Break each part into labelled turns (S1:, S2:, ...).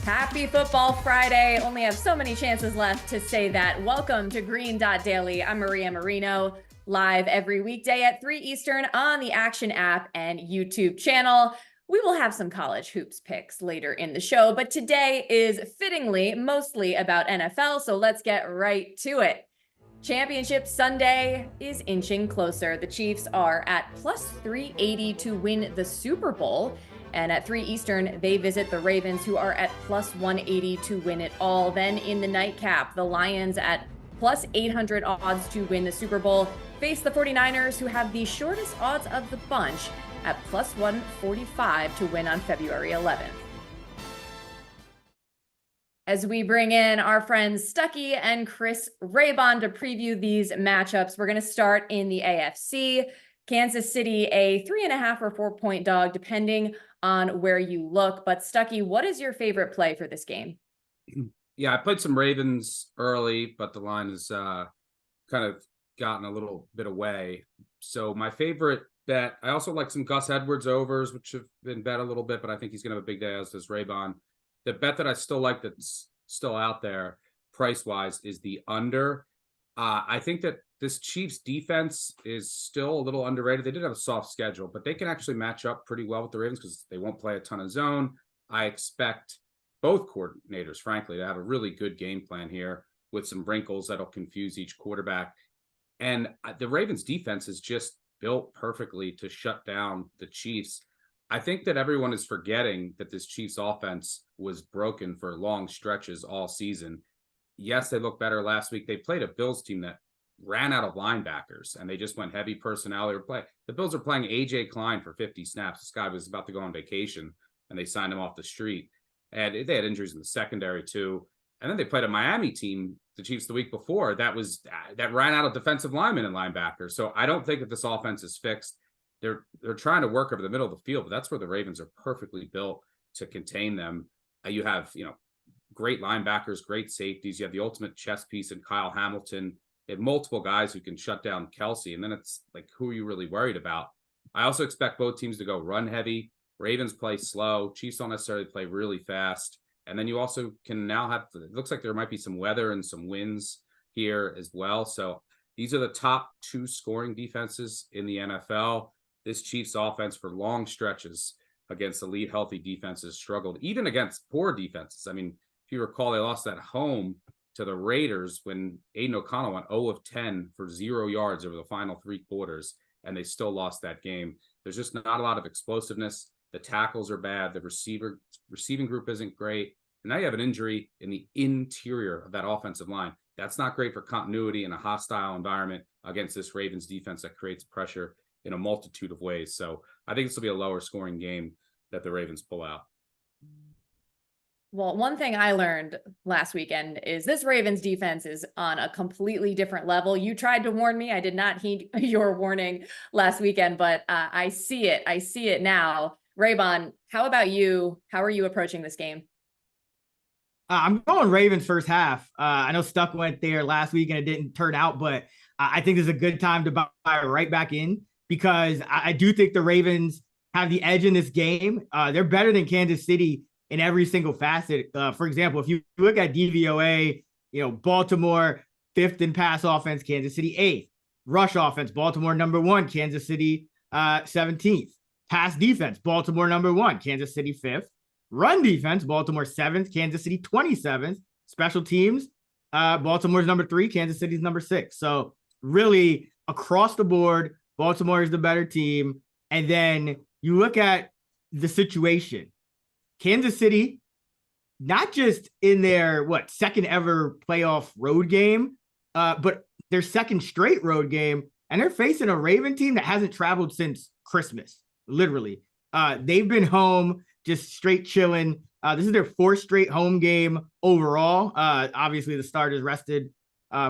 S1: Happy Football Friday. Only have so many chances left to say that. Welcome to Green Dot Daily. I'm Maria Marino, live every weekday at 3 Eastern on the Action app and YouTube channel. We will have some college hoops picks later in the show, but today is fittingly mostly about NFL, so let's get right to it. Championship Sunday is inching closer. The Chiefs are at plus 380 to win the Super Bowl. And at 3 Eastern, they visit the Ravens, who are at plus 180 to win it all. Then in the nightcap, the Lions at plus 800 odds to win the Super Bowl face the 49ers, who have the shortest odds of the bunch at plus 145 to win on February 11th. As we bring in our friends Stuckey and Chris Raybon to preview these matchups, we're going to start in the AFC. Kansas City, a 3.5 or 4 point dog, depending on where you look. But Stuckey, what is your favorite play for this game?
S2: Yeah, I played some Ravens early, but the line has kind of gotten a little bit away. So my favorite bet, I also like some Gus Edwards overs, which have been bet a little bit, but I think he's going to have a big day, as does Raybon. The bet that I still like that's still out there price-wise is the under. I think that this Chiefs defense is still a little underrated. They did have a soft schedule, but they can actually match up pretty well with the Ravens because they won't play a ton of zone. I expect both coordinators, frankly, to have a really good game plan here with some wrinkles that'll confuse each quarterback. And the Ravens defense is just built perfectly to shut down the Chiefs. I think that everyone is forgetting that this Chiefs offense was broken for long stretches all season. Yes, they look better last week. They played a Bills team that ran out of linebackers, and they just went heavy personnel. The Bills are playing A.J. Klein for 50 snaps. This guy was about to go on vacation, and they signed him off the street. And they had injuries in the secondary, too. And then they played a Miami team, the Chiefs, the week before, that ran out of defensive linemen and linebackers. So I don't think that this offense is fixed. They're trying to work over the middle of the field, but that's where the Ravens are perfectly built to contain them. You have, great linebackers, great safeties. You have the ultimate chess piece in Kyle Hamilton. You have multiple guys who can shut down Kelsey, and then it's like, who are you really worried about? I also expect both teams to go run heavy. Ravens play slow. Chiefs don't necessarily play really fast. And then you also can now have, it looks like there might be some weather and some winds here as well. So these are the top two scoring defenses in the NFL. This Chiefs offense for long stretches against elite healthy defenses struggled, even against poor defenses. I mean, if you recall, they lost at home to the Raiders when Aiden O'Connell went 0 of 10 for 0 yards over the final 3 quarters, and they still lost that game. There's just not a lot of explosiveness. The tackles are bad. The receiving group isn't great. And now you have an injury in the interior of that offensive line. That's not great for continuity in a hostile environment against this Ravens defense that creates pressure in a multitude of ways. So I think this will be a lower scoring game that the Ravens pull out.
S1: Well, one thing I learned last weekend is this Ravens defense is on a completely different level. You tried to warn me. I did not heed your warning last weekend, but I see it. I see it now. Raybon, how about you? How are you approaching this game?
S3: I'm going Ravens first half. I know Stuck went there last week and it didn't turn out, but I think this is a good time to buy right back in because I do think the Ravens have the edge in this game. They're better than Kansas City in every single facet. For example, if you look at DVOA, Baltimore 5th in pass offense, Kansas City 8th. Rush offense, Baltimore number 1, Kansas City 17th. Pass defense, Baltimore number 1, Kansas City 5th. Run defense, Baltimore 7th, Kansas City 27th. Special teams, Baltimore's number 3, Kansas City's number 6. So really across the board, Baltimore is the better team. And then you look at the situation. Kansas City, not just in their, second ever playoff road game, but their second straight road game. And they're facing a Raven team that hasn't traveled since Christmas, literally. They've been home, just straight chilling. This is their 4th straight home game overall. Obviously, the starters rested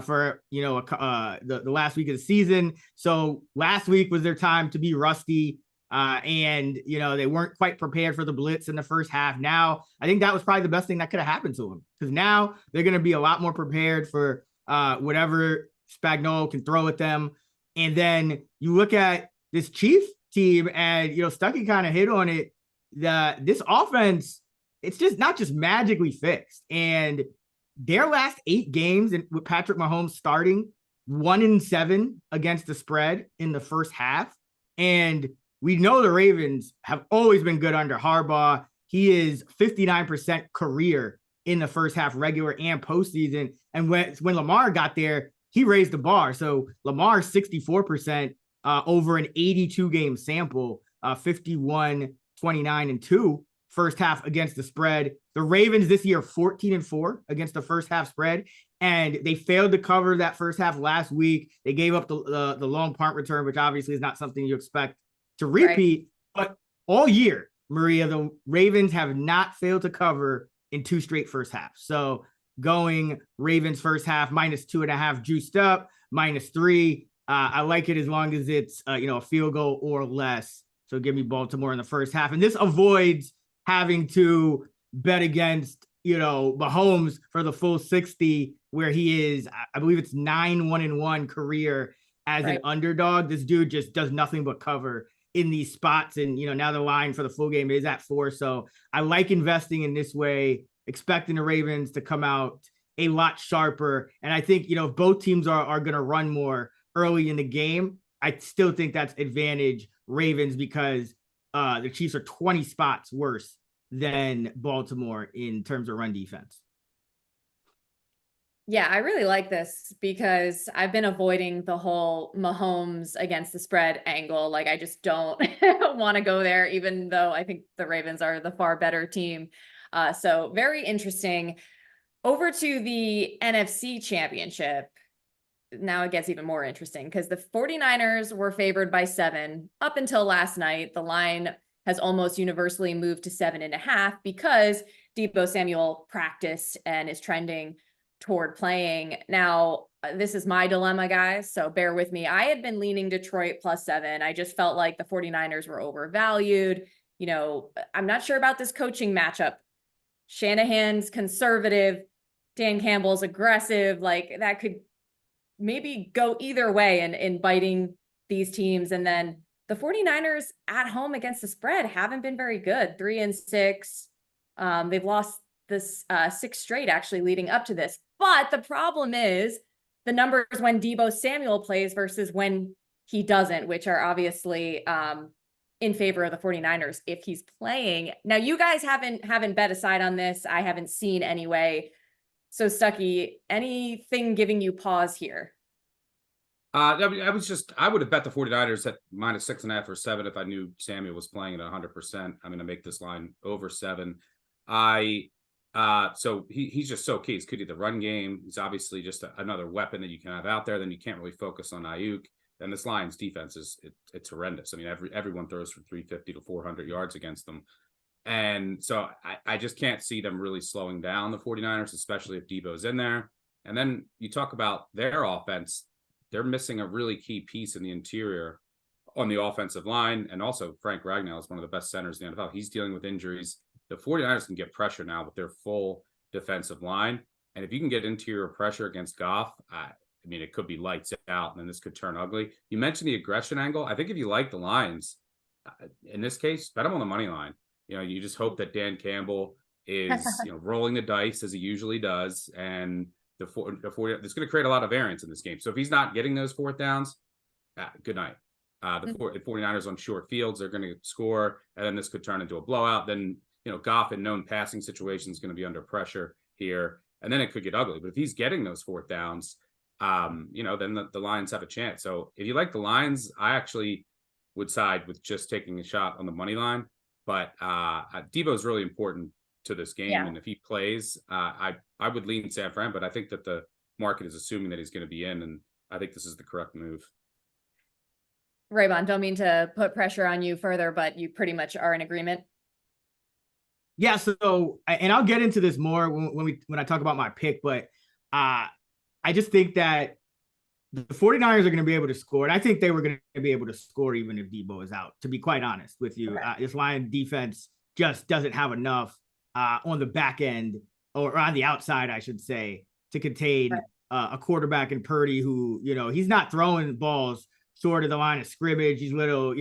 S3: for, the last week of the season. So last week was their time to be rusty. And they weren't quite prepared for the blitz in the first half. Now, I think that was probably the best thing that could have happened to them because now they're going to be a lot more prepared for whatever Spagnuolo can throw at them. And then you look at this Chiefs team and, Stuckey kind of hit on it. This offense it's just not just magically fixed. And their last 8 games with Patrick Mahomes starting, 1-7 against the spread in the first half. And we know the Ravens have always been good under Harbaugh. He is 59% career in the first half, regular and postseason. And when Lamar got there, he raised the bar. So Lamar 64% over an 82 game sample, 51, 29, and 2 first half against the spread. The Ravens this year 14-4 against the first half spread, and they failed to cover that first half last week. They gave up the long punt return, which obviously is not something you expect to repeat. Right. But all year, Maria, the Ravens have not failed to cover in 2 straight first halves. So going Ravens first half -2.5 juiced up, -3. I like it as long as it's a field goal or less. So give me Baltimore in the first half, and this avoids having to bet against Mahomes for the full 60, where he is, I believe it's 9-1-1 career as an underdog. This dude just does nothing but cover in these spots, and now the line for the full game is at 4. So I like investing in this way, expecting the Ravens to come out a lot sharper. And I think if both teams are going to run more early in the game, I still think that's advantage Ravens, because the Chiefs are 20 spots worse than Baltimore in terms of run defense.
S1: Yeah, I really like this because I've been avoiding the whole Mahomes against the spread angle. Like, I just don't want to go there, even though I think the Ravens are the far better team. So very interesting. Over to the NFC Championship. Now it gets even more interesting because the 49ers were favored by 7 up until last night. The line has almost universally moved to 7.5 because Deebo Samuel practiced and is trending toward playing. Now, this is my dilemma, guys, so bear with me. I had been leaning Detroit +7. I just felt like the 49ers were overvalued. I'm not sure about this coaching matchup. Shanahan's conservative, Dan Campbell's aggressive. Like, that could maybe go either way in biting these teams. And then the 49ers at home against the spread haven't been very good. 3-6. They've lost this 6 straight actually leading up to this. But the problem is the numbers when Deebo Samuel plays versus when he doesn't, which are obviously in favor of the 49ers if he's playing. Now, you guys haven't bet aside on this. I haven't seen anyway. So Stuckey, anything giving you pause here?
S2: I would have bet the 49ers at -6.5 or 7 if I knew Samuel was playing at 100%. I'm going to make this line over 7. So he's just so key. It's key to the run game. He's obviously just another weapon that you can have out there. Then you can't really focus on Ayuk. And this Lions defense it's horrendous. I mean, everyone throws for 350 to 400 yards against them. And so I just can't see them really slowing down the 49ers, especially if Deebo's in there. And then you talk about their offense. They're missing a really key piece in the interior on the offensive line. And also Frank Ragnow is one of the best centers in the NFL. He's dealing with injuries. The 49ers can get pressure now with their full defensive line. And if you can get interior pressure against Goff, I mean, it could be lights out, and then this could turn ugly. You mentioned the aggression angle. I think if you like the Lions, in this case, bet them on the money line. You just hope that Dan Campbell is rolling the dice as he usually does, and the 40 it's going to create a lot of variance in this game. So if he's not getting those 4th downs, good night. The 49ers on short fields, they're going to score, and then this could turn into a blowout. Then Goff in known passing situations is going to be under pressure here, and then it could get ugly. But if he's getting those 4th downs, then the Lions have a chance. So if you like the Lions, I actually would side with just taking a shot on the money line. But Deebo is really important to this game, and if he plays, I would lean San Fran. But I think that the market is assuming that he's going to be in, and I think this is the correct move.
S1: Raybon, don't mean to put pressure on you further, but you pretty much are in agreement.
S3: Yeah. So, and I'll get into this more when I talk about my pick, but I just think that the 49ers are going to be able to score. And I think they were going to be able to score even if Deebo is out, to be quite honest with you. This Lions defense just doesn't have enough on the back end, or on the outside, I should say, to contain a quarterback in Purdy who, he's not throwing balls short of the line of scrimmage. He's little,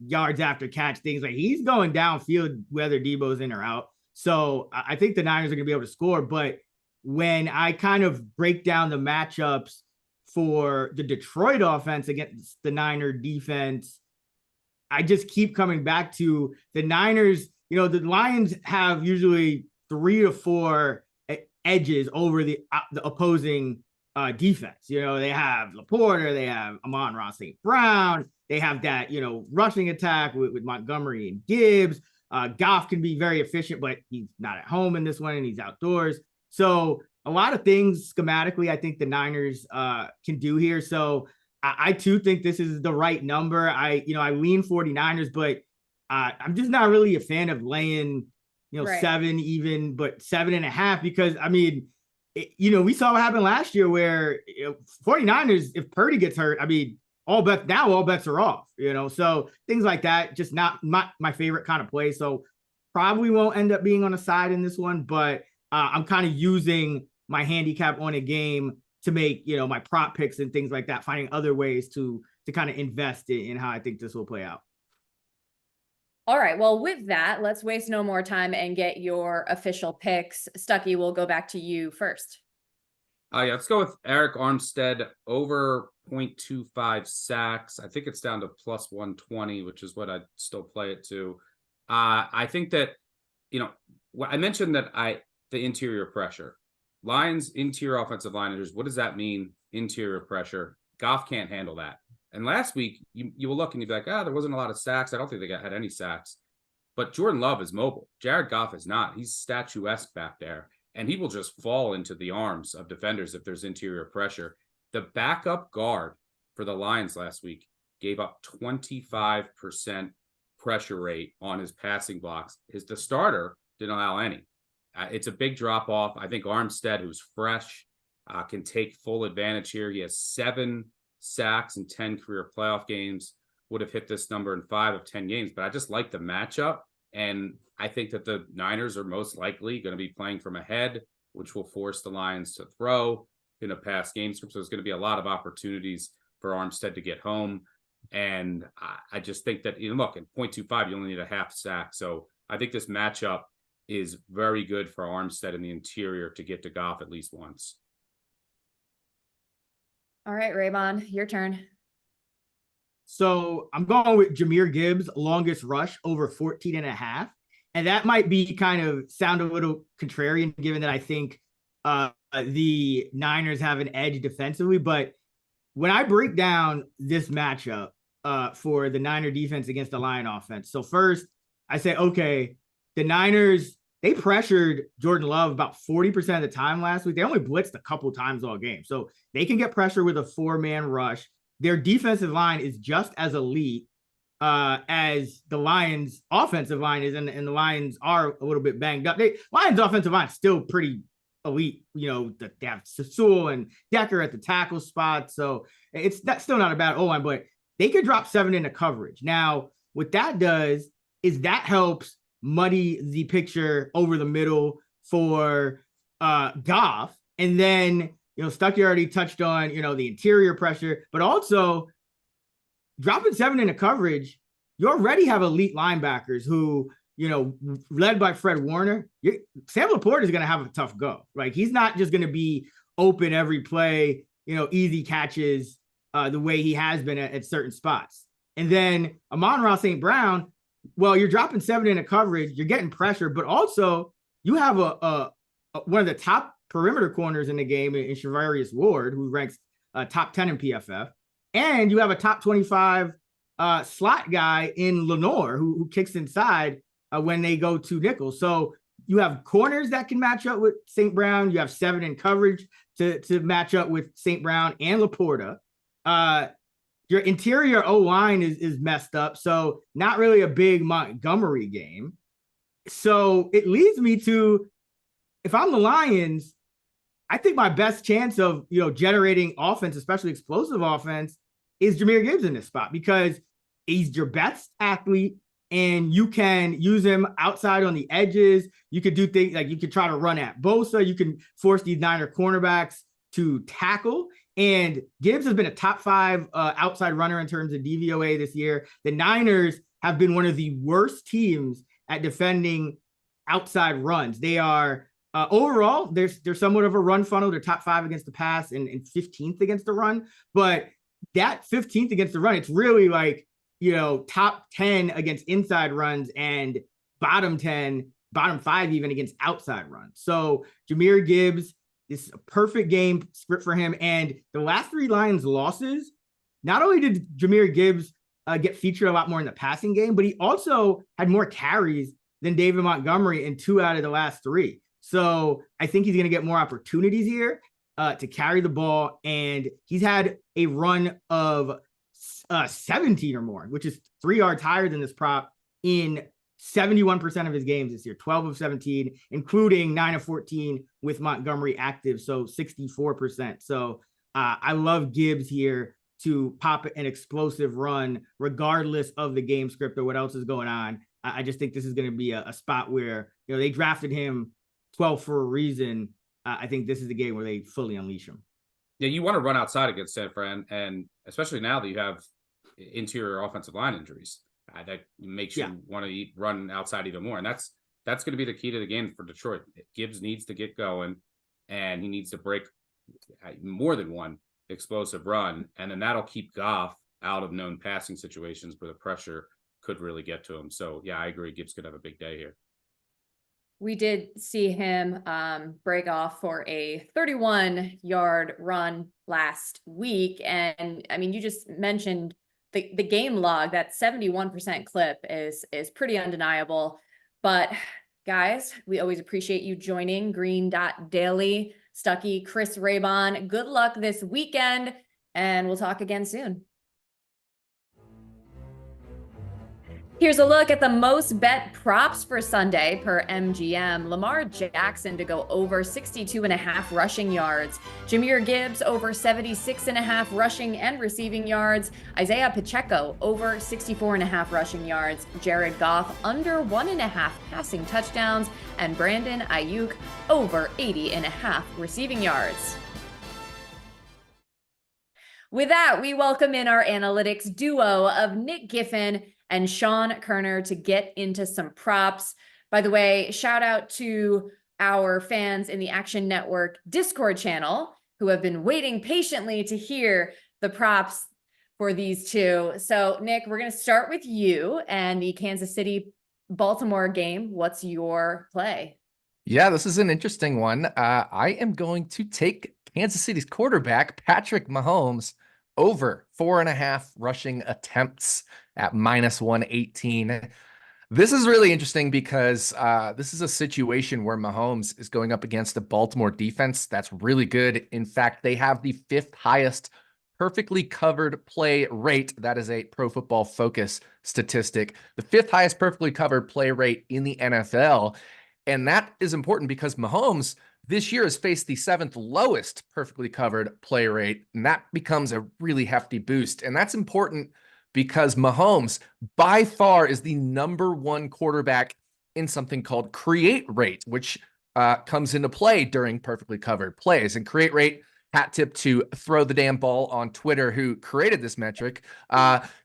S3: yards after catch, things like he's going downfield whether Deebo's in or out. So I think the Niners are going to be able to score. But when I kind of break down the matchups for the Detroit offense against the Niner defense, I just keep coming back to the Niners. The Lions have usually 3 to 4 edges over the opposing defense. They have Laporta, they have Amon-Ra St. Brown, they have that, rushing attack with Montgomery and Gibbs. Goff can be very efficient, but he's not at home in this one and he's outdoors. So a lot of things schematically, I think the Niners can do here. So I too think this is the right number. I lean 49ers, but I'm just not really a fan of laying, right, 7 even, but 7.5, because we saw what happened last year where 49ers, if Purdy gets hurt, all bets are off, so things like that, just not my favorite kind of play. So probably won't end up being on a side in this one, but I'm kind of using my handicap on a game to make, my prop picks and things like that, finding other ways to kind of invest in how I think this will play out.
S1: All right. Well, with that, let's waste no more time and get your official picks. Stuckey, we'll go back to you first.
S2: Yeah, let's go with Eric Armstead over 0.25 sacks. I think it's down to plus 120, which is what I'd still play it to. I think that, I mentioned that the interior pressure. Lions interior offensive lineers, what does that mean? Interior pressure. Goff can't handle that. And last week, you will look and you'd be like, there wasn't a lot of sacks. I don't think they had any sacks. But Jordan Love is mobile. Jared Goff is not. He's statuesque back there. And he will just fall into the arms of defenders if there's interior pressure. The backup guard for the Lions last week gave up 25% pressure rate on his passing blocks. The starter didn't allow any. It's a big drop off. I think Armstead, who's fresh, can take full advantage here. He has 7 sacks in 10 career playoff games, would have hit this number in 5 of 10 games. But I just like the matchup. And I think that the Niners are most likely going to be playing from ahead, which will force the Lions to throw in a pass game script. So there's going to be a lot of opportunities for Armstead to get home. And I just think that, look, at 0.25, you only need a half sack. So I think this matchup is very good for Armstead in the interior to get to Goff at least once.
S1: All right, Raybon, your turn.
S3: So I'm going with Jahmyr Gibbs, longest rush over 14.5. And that might be sound a little contrarian, given that I think the Niners have an edge defensively. But when I break down this matchup for the Niner defense against the Lion offense, so first I say, okay, the Niners, they pressured Jordan Love about 40% of the time last week. They only blitzed a couple times all game. So they can get pressure with a 4-man rush. Their defensive line is just as elite as the Lions' offensive line is, and the Lions are a little bit banged up. Lions' offensive line is still pretty elite. They have Sewell and Decker at the tackle spot. So that's still not a bad O-line, but they could drop 7 into coverage. Now, what that does is that helps muddy the picture over the middle for Goff. And then, Stuckey already touched on, the interior pressure, but also dropping 7 into coverage, you already have elite linebackers who, led by Fred Warner. Sam Laporta is going to have a tough go. Right? He's not just going to be open every play, easy catches the way he has been at certain spots. And then Amon-Ra St. Brown, well, you're dropping 7 into coverage, you're getting pressure, but also you have a one of the top perimeter corners in the game in Charvarius Ward, who ranks top 10 in PFF. And you have a top 25 slot guy in Lenore who kicks inside when they go to nickel. So you have corners that can match up with St. Brown. You have 7 in coverage to match up with St. Brown and Laporta. Your interior O-line is messed up, so not really a big Montgomery game. So it leads me to, if I'm the Lions, I think my best chance of generating offense, especially explosive offense, is Jahmyr Gibbs in this spot, because he's your best athlete and you can use him outside on the edges. You could do things like you could try to run at Bosa. You can force these Niner cornerbacks to tackle. And Gibbs has been a top 5 outside runner in terms of DVOA this year. The Niners have been one of the worst teams at defending outside runs. They are overall, they're somewhat of a run funnel. They're top 5 against the pass and 15th against the run. But that 15th against the run, it's really like, top 10 against inside runs and bottom 5 even against outside runs. So Jahmyr Gibbs, this is a perfect game script for him. And the last 3 Lions losses, not only did Jahmyr Gibbs get featured a lot more in the passing game, but he also had more carries than David Montgomery in 2 out of the last 3. So I think he's going to get more opportunities here to carry the ball. And he's had a run of 17 or more, which is 3 yards higher than this prop in 71% of his games this year, 12 of 17, including 9 of 14 with Montgomery active. So 64%. So I love Gibbs here to pop an explosive run, regardless of the game script or what else is going on. I just think this is going to be a spot where, they drafted him 12 for a reason. I think this is the game where they fully unleash him.
S2: Yeah, you want to run outside against San Fran, and especially now that you have interior offensive line injuries, that makes you want to run outside even more. And that's going to be the key to the game for Detroit. Gibbs needs to get going, and he needs to break more than one explosive run, and then that'll keep Goff out of known passing situations where the pressure could really get to him. So yeah, I agree. Gibbs could have a big day here.
S1: We did see him break off for a 31-yard run last week. And I mean, you just mentioned the game log. That 71% clip is pretty undeniable. But guys, we always appreciate you joining Green.Daily. Stuckey, Chris Raybon, good luck this weekend, and we'll talk again soon. Here's a look at the most bet props for Sunday per MGM. Lamar Jackson to go over 62.5 rushing yards. Jahmyr Gibbs over 76.5 rushing and receiving yards. Isaiah Pacheco over 64.5 rushing yards. Jared Goff under 1.5 passing touchdowns. And Brandon Ayuk over 80.5 receiving yards. With that, we welcome in our analytics duo of Nick Giffen and Sean Koerner to get into some props. By the way, shout out to our fans in the Action Network Discord channel who have been waiting patiently to hear the props for these two. So Nick, we're going to start with you and the Kansas City Baltimore game. What's your play?
S4: Yeah, this is an interesting one. I am going to take Kansas City's quarterback, Patrick Mahomes, over 4.5 rushing attempts at -118. This is really interesting because this is a situation where Mahomes is going up against a Baltimore defense that's really good. In fact, they have the 5th highest perfectly covered play rate. That is a Pro Football Focus statistic. The 5th highest perfectly covered play rate in the NFL. And that is important because Mahomes this year has faced the 7th lowest perfectly covered play rate, and that becomes a really hefty boost. And that's important because Mahomes by far is the #1 quarterback in something called create rate, which comes into play during perfectly covered plays. And create rate, hat tip to Throw the Damn Ball on Twitter, who created this metric.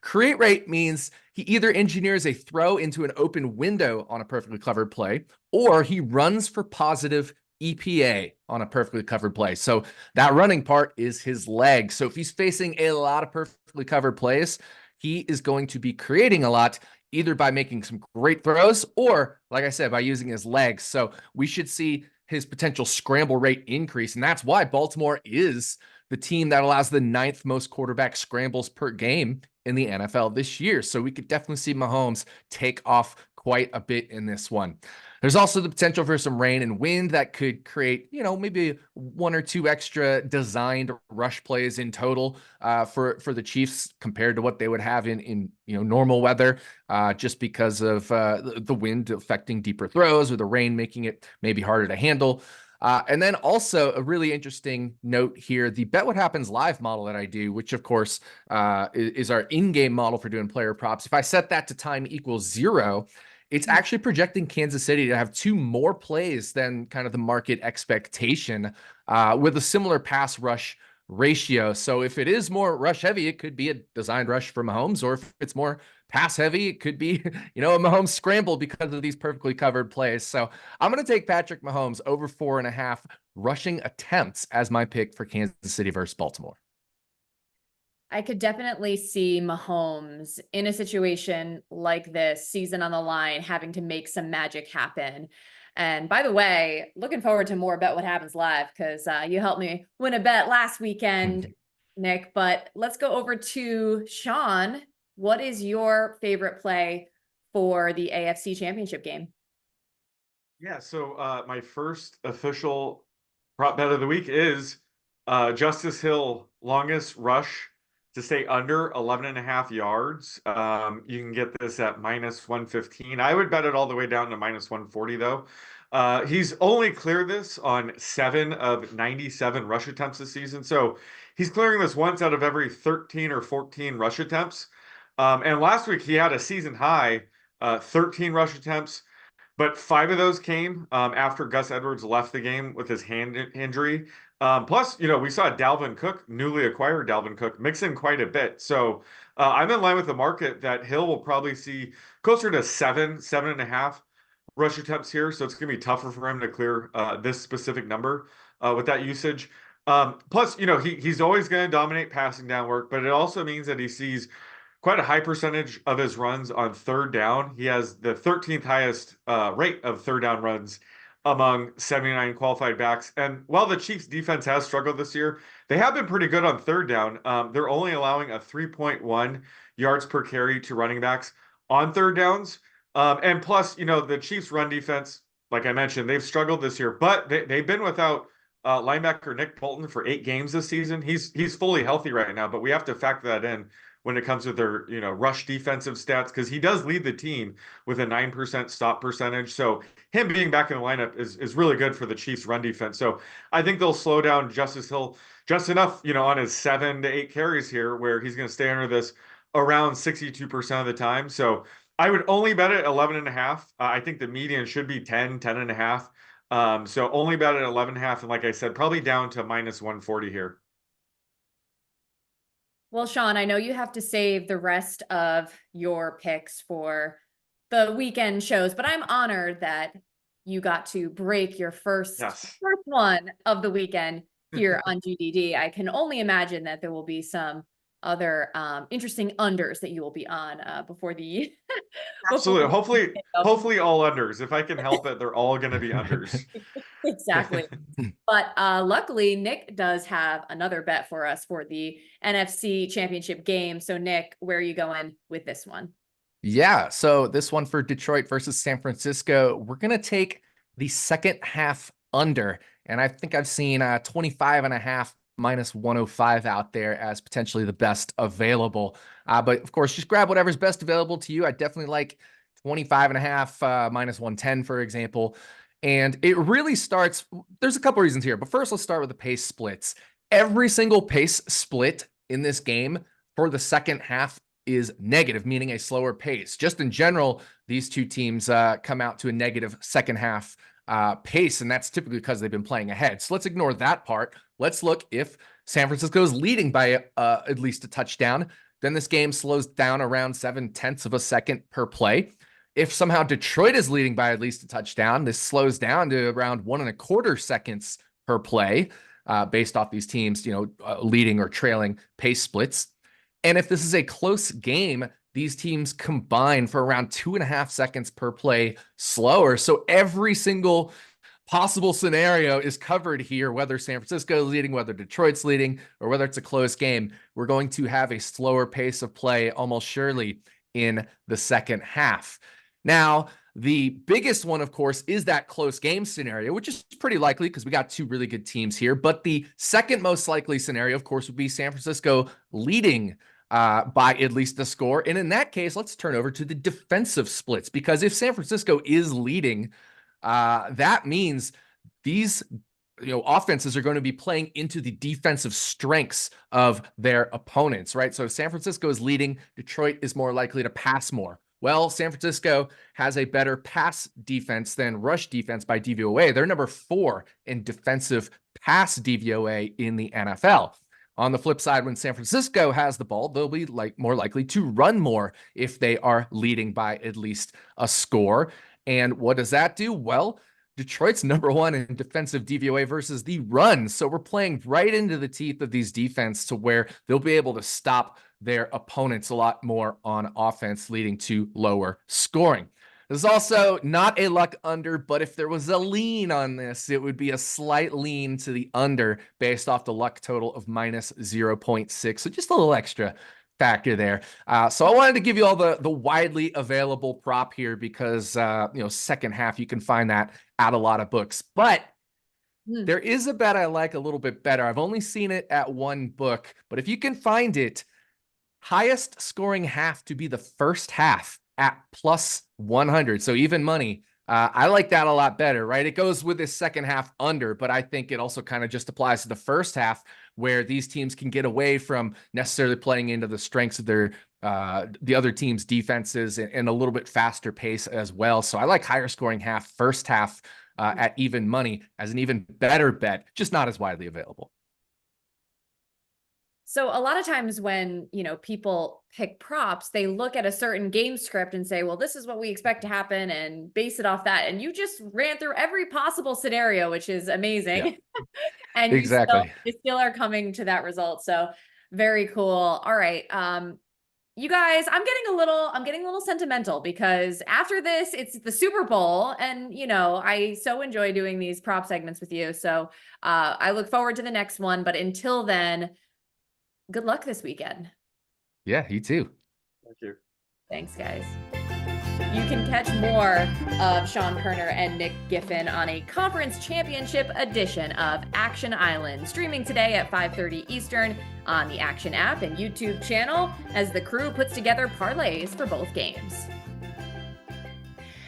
S4: Create rate means he either engineers a throw into an open window on a perfectly covered play, or he runs for positive EPA on a perfectly covered play. So that running part is his leg. So if he's facing a lot of perfectly covered plays, he is going to be creating a lot, either by making some great throws or, like I said, by using his legs. So we should see his potential scramble rate increase. And that's why Baltimore is the team that allows the 9th most quarterback scrambles per game in the NFL this year. So we could definitely see Mahomes take off quite a bit in this one. There's also the potential for some rain and wind that could create, maybe 1 or 2 extra designed rush plays in total for the Chiefs compared to what they would have in normal weather, just because of the wind affecting deeper throws or the rain making it maybe harder to handle. And then also a really interesting note here, the Bet What Happens Live model that I do, which of course is our in-game model for doing player props. If I set that to time equals 0, it's actually projecting Kansas City to have 2 more plays than kind of the market expectation with a similar pass rush ratio. So if it is more rush heavy, it could be a designed rush for Mahomes, or if it's more pass heavy. It could be, a Mahomes scramble because of these perfectly covered plays. So I'm going to take Patrick Mahomes over 4.5 rushing attempts as my pick for Kansas City versus Baltimore.
S1: I could definitely see Mahomes in a situation like this, season on the line, having to make some magic happen. And by the way, looking forward to more Bet What Happens Live, because you helped me win a bet last weekend, Nick. But let's go over to Sean. What is your favorite play for the AFC Championship game?
S5: Yeah, so my first official prop bet of the week is Justice Hill longest rush to stay under 11.5 yards. You can get this at -115. I would bet it all the way down to -140 though. He's only cleared this on 7 of 97 rush attempts this season. So he's clearing this once out of every 13 or 14 rush attempts. And last week he had a season high 13 rush attempts, but 5 of those came after Gus Edwards left the game with his hand injury. Plus, we saw Dalvin Cook, newly acquired Dalvin Cook, mix in quite a bit. So I'm in line with the market that Hill will probably see closer to 7.5 rush attempts here. So it's going to be tougher for him to clear this specific number with that usage. Plus, he's always going to dominate passing down work, but it also means that he sees quite a high percentage of his runs on third down. He has the 13th highest rate of third down runs among 79 qualified backs. And while the Chiefs defense has struggled this year, they have been pretty good on third down. They're only allowing a 3.1 yards per carry to running backs on third downs. And plus, the Chiefs run defense, like I mentioned, they've struggled this year, but they've been without linebacker Nick Bolton for 8 games this season. He's fully healthy right now, but we have to factor that in when it comes to their, rush defensive stats, because he does lead the team with a 9% stop percentage. So him being back in the lineup is really good for the Chiefs run defense. So I think they'll slow down Justice Hill just enough, on his 7 to 8 carries here, where he's going to stay under this around 62% of the time. So I would only bet at 11.5. I think the median should be 10.5. So only bet at 11.5. And like I said, probably down to -140 here.
S1: Well, Sean, I know you have to save the rest of your picks for the weekend shows, but I'm honored that you got to break your first one of the weekend here on GDD. I can only imagine that there will be some other interesting unders that you will be on before the
S5: Absolutely. Hopefully all unders. If I can help it, they're all going to be unders.
S1: Exactly. But luckily, Nick does have another bet for us for the NFC Championship game. So Nick, where are you going with this one?
S4: Yeah, so this one for Detroit versus San Francisco, we're going to take the second half under. And I think I've seen 25.5 -105 out there as potentially the best available. But of course, just grab whatever's best available to you. I definitely like 25.5 -110, for example. And it really starts, there's a couple reasons here, but first let's start with the pace splits. Every single pace split in this game for the second half is negative, meaning a slower pace. Just in general, these two teams come out to a negative second half pace, and that's typically because they've been playing ahead. So let's ignore that part. Let's look if San Francisco is leading by at least a touchdown, then this game slows down around 0.7 of a second per play. If somehow Detroit is leading by at least a touchdown, this slows down to around 1.25 seconds per play, based off these teams, leading or trailing pace splits. And if this is a close game, these teams combine for around 2.5 seconds per play slower. So every single possible scenario is covered here, whether San Francisco is leading, whether Detroit's leading, or whether it's a close game. We're going to have a slower pace of play almost surely in the second half. Now, the biggest one, of course, is that close game scenario, which is pretty likely because we got two really good teams here. But the second most likely scenario, of course, would be San Francisco leading by at least the score. And in that case, let's turn over to the defensive splits, because if San Francisco is leading, that means these offenses are going to be playing into the defensive strengths of their opponents, right? So if San Francisco is leading, Detroit is more likely to pass more. Well, San Francisco has a better pass defense than rush defense by DVOA. They're number 4 in defensive pass DVOA in the NFL. On the flip side, when San Francisco has the ball, they'll be more likely to run more if they are leading by at least a score. And what does that do? Well, Detroit's number one in defensive DVOA versus the run. So we're playing right into the teeth of these defense to where they'll be able to stop their opponents a lot more on offense, leading to lower scoring. There's also not a luck under, but if there was a lean on this, it would be a slight lean to the under based off the luck total of minus 0.6. So just a little extra factor there. So I wanted to give you all the widely available prop here because, second half, you can find that at a lot of books. But there is a bet I like a little bit better. I've only seen it at one book, but if you can find it, highest scoring half to be the first half at plus 100. So even money. I like that a lot better, right? It goes with this second half under, but I think it also kind of just applies to the first half where these teams can get away from necessarily playing into the strengths of their the other team's defenses and a little bit faster pace as well. So I like higher scoring half, first half at even money as an even better bet, just not as widely available.
S1: So a lot of times when, people pick props, they look at a certain game script and say, well, this is what we expect to happen and base it off that. And you just ran through every possible scenario, which is amazing. Yeah. And
S4: exactly.
S1: you still are coming to that result. So very cool. All right. You guys, I'm getting a little sentimental because after this, it's the Super Bowl. And, I so enjoy doing these prop segments with you. So I look forward to the next one. But until then, good luck this weekend.
S4: Yeah, you too.
S5: Thank you.
S1: Thanks, guys. You can catch more of Sean Koerner and Nick Giffen on a conference championship edition of Action Island, streaming today at 5:30 Eastern on the Action app and YouTube channel as the crew puts together parlays for both games.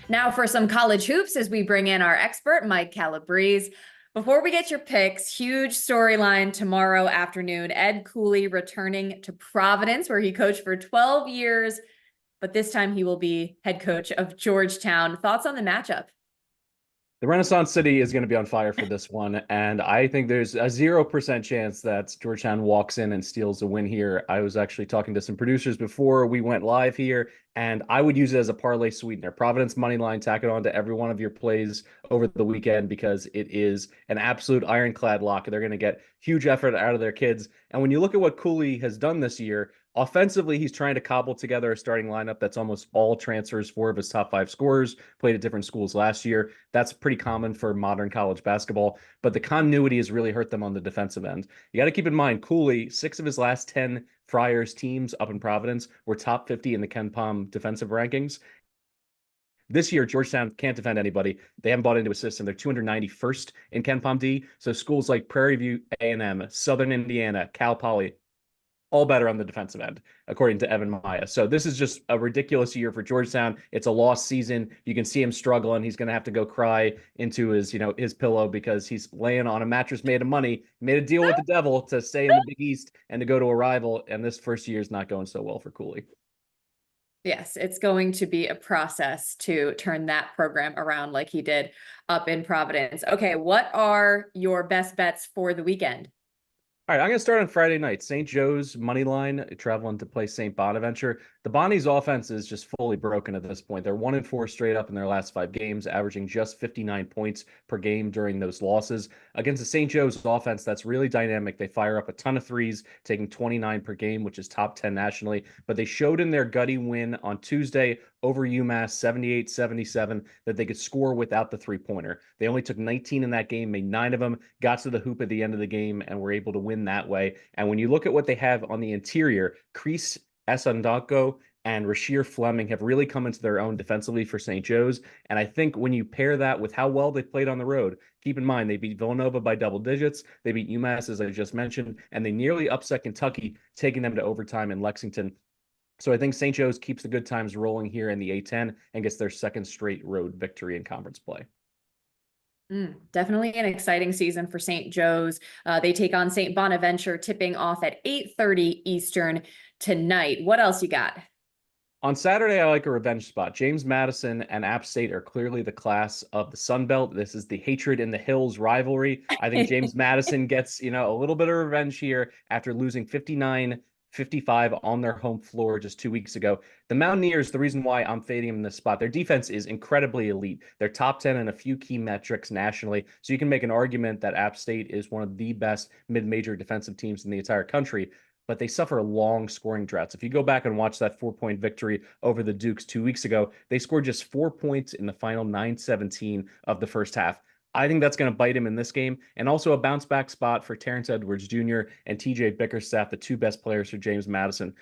S1: Now for some college hoops as we bring in our expert, Mike Calabrese. Before we get your picks, huge storyline tomorrow afternoon. Ed Cooley returning to Providence, where he coached for 12 years, but this time he will be head coach of Georgetown. Thoughts on the matchup?
S6: The Renaissance City is going to be on fire for this one, and I think there's a 0% chance that Georgetown walks in and steals a win here. I was actually talking to some producers before we went live here, and I would use it as a parlay sweetener. Providence money line, tack it on to every one of your plays over the weekend because it is an absolute ironclad lock. They're going to get huge effort out of their kids. And when you look at what Cooley has done this year, offensively, he's trying to cobble together a starting lineup that's almost all transfers. 4 of his top 5 scorers played at different schools last year. That's pretty common for modern college basketball, but the continuity has really hurt them on the defensive end. You got to keep in mind, Cooley, 6 of his last 10 Friars teams up in Providence were top 50 in the KenPom defensive rankings. This year, Georgetown can't defend anybody. They haven't bought into a system. They're 291st in KenPom D. So schools like Prairie View A&M, Southern Indiana, Cal Poly, all better on the defensive end, according to Evan Maya. So this is just a ridiculous year for Georgetown. It's a lost season. You can see him struggling. He's going to have to go cry into his, his pillow because he's laying on a mattress made of money, made a deal with the devil to stay in the Big East and to go to a rival. And this first year is not going so well for Cooley.
S1: Yes, it's going to be a process to turn that program around like he did up in Providence. Okay, what are your best bets for the weekend?
S6: All right, I'm going to start on Friday night. St. Joe's money line traveling to play St. Bonaventure. The Bonnies' offense is just fully broken at this point. They're 1-4 straight up in their last 5 games, averaging just 59 points per game during those losses. Against the St. Joe's offense, that's really dynamic. They fire up a ton of threes, taking 29 per game, which is top 10 nationally. But they showed in their gutty win on Tuesday over UMass 78-77 that they could score without the three-pointer. They only took 19 in that game, made 9 of them, got to the hoop at the end of the game, and were able to win that way. And when you look at what they have on the interior, Kreese Asandako and Rasheer Fleming have really come into their own defensively for St. Joe's. And I think when you pair that with how well they played on the road, keep in mind, they beat Villanova by double digits. They beat UMass, as I just mentioned, and they nearly upset Kentucky, taking them to overtime in Lexington. So I think St. Joe's keeps the good times rolling here in the A-10 and gets their second straight road victory in conference play.
S1: Definitely an exciting season for St. Joe's. They take on St. Bonaventure, tipping off at 8:30 Eastern tonight. What else you got?
S6: On Saturday, I like a revenge spot. James Madison and App State are clearly the class of the Sun Belt. This is the hatred in the hills rivalry. I think James Madison gets, a little bit of revenge here after losing 59-55 on their home floor just 2 weeks ago. The Mountaineers, the reason why I'm fading them in this spot, their defense is incredibly elite. They're top 10 in a few key metrics nationally. So you can make an argument that App State is one of the best mid-major defensive teams in the entire country, but they suffer long scoring droughts. If you go back and watch that 4-point victory over the Dukes 2 weeks ago, they scored just 4 points in the final 9-17 of the first half. I think that's going to bite him in this game, and also a bounce back spot for Terrence Edwards Jr. and TJ Bickerstaff, the two best players for James Madison.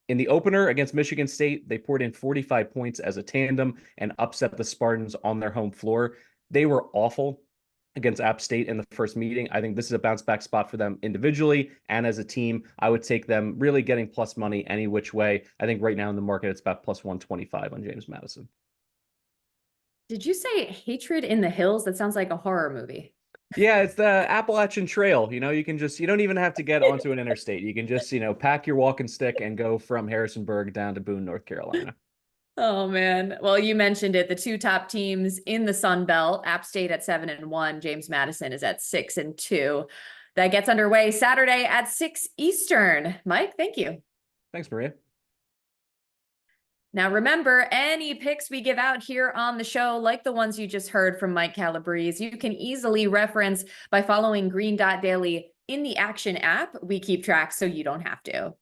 S6: In the opener against Michigan State, they poured in 45 points as a tandem and upset the Spartans on their home floor. They were awful against App State in the first meeting. I think this is a bounce back spot for them individually and as a team. I would take them really getting plus money any which way. I think right now in the market, it's about plus 125 on James Madison.
S1: Did you say hatred in the hills? That sounds like a horror movie.
S6: Yeah, it's the Appalachian Trail. You don't even have to get onto an interstate. You can just, pack your walking stick and go from Harrisonburg down to Boone, North Carolina.
S1: Oh man. Well, you mentioned it. The two top teams in the Sun Belt, App State at 7-1, James Madison is at 6-2. That gets underway Saturday at 6 Eastern. Mike, thank you.
S6: Thanks, Maria.
S1: Now remember, any picks we give out here on the show, like the ones you just heard from Mike Calabrese, you can easily reference by following Green Dot Daily in the Action app. We keep track so you don't have to.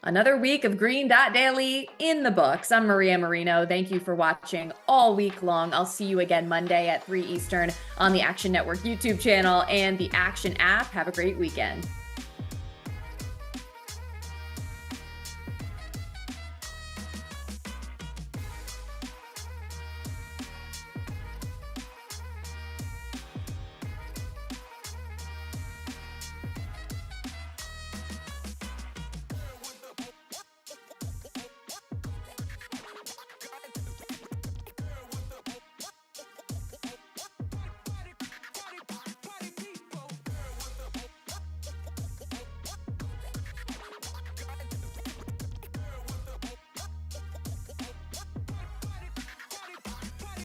S1: Another week of Green Dot Daily in the books. I'm Maria Marino. Thank you for watching all week long. I'll see you again Monday at 3 Eastern on the Action Network YouTube channel and the Action app. Have a great weekend.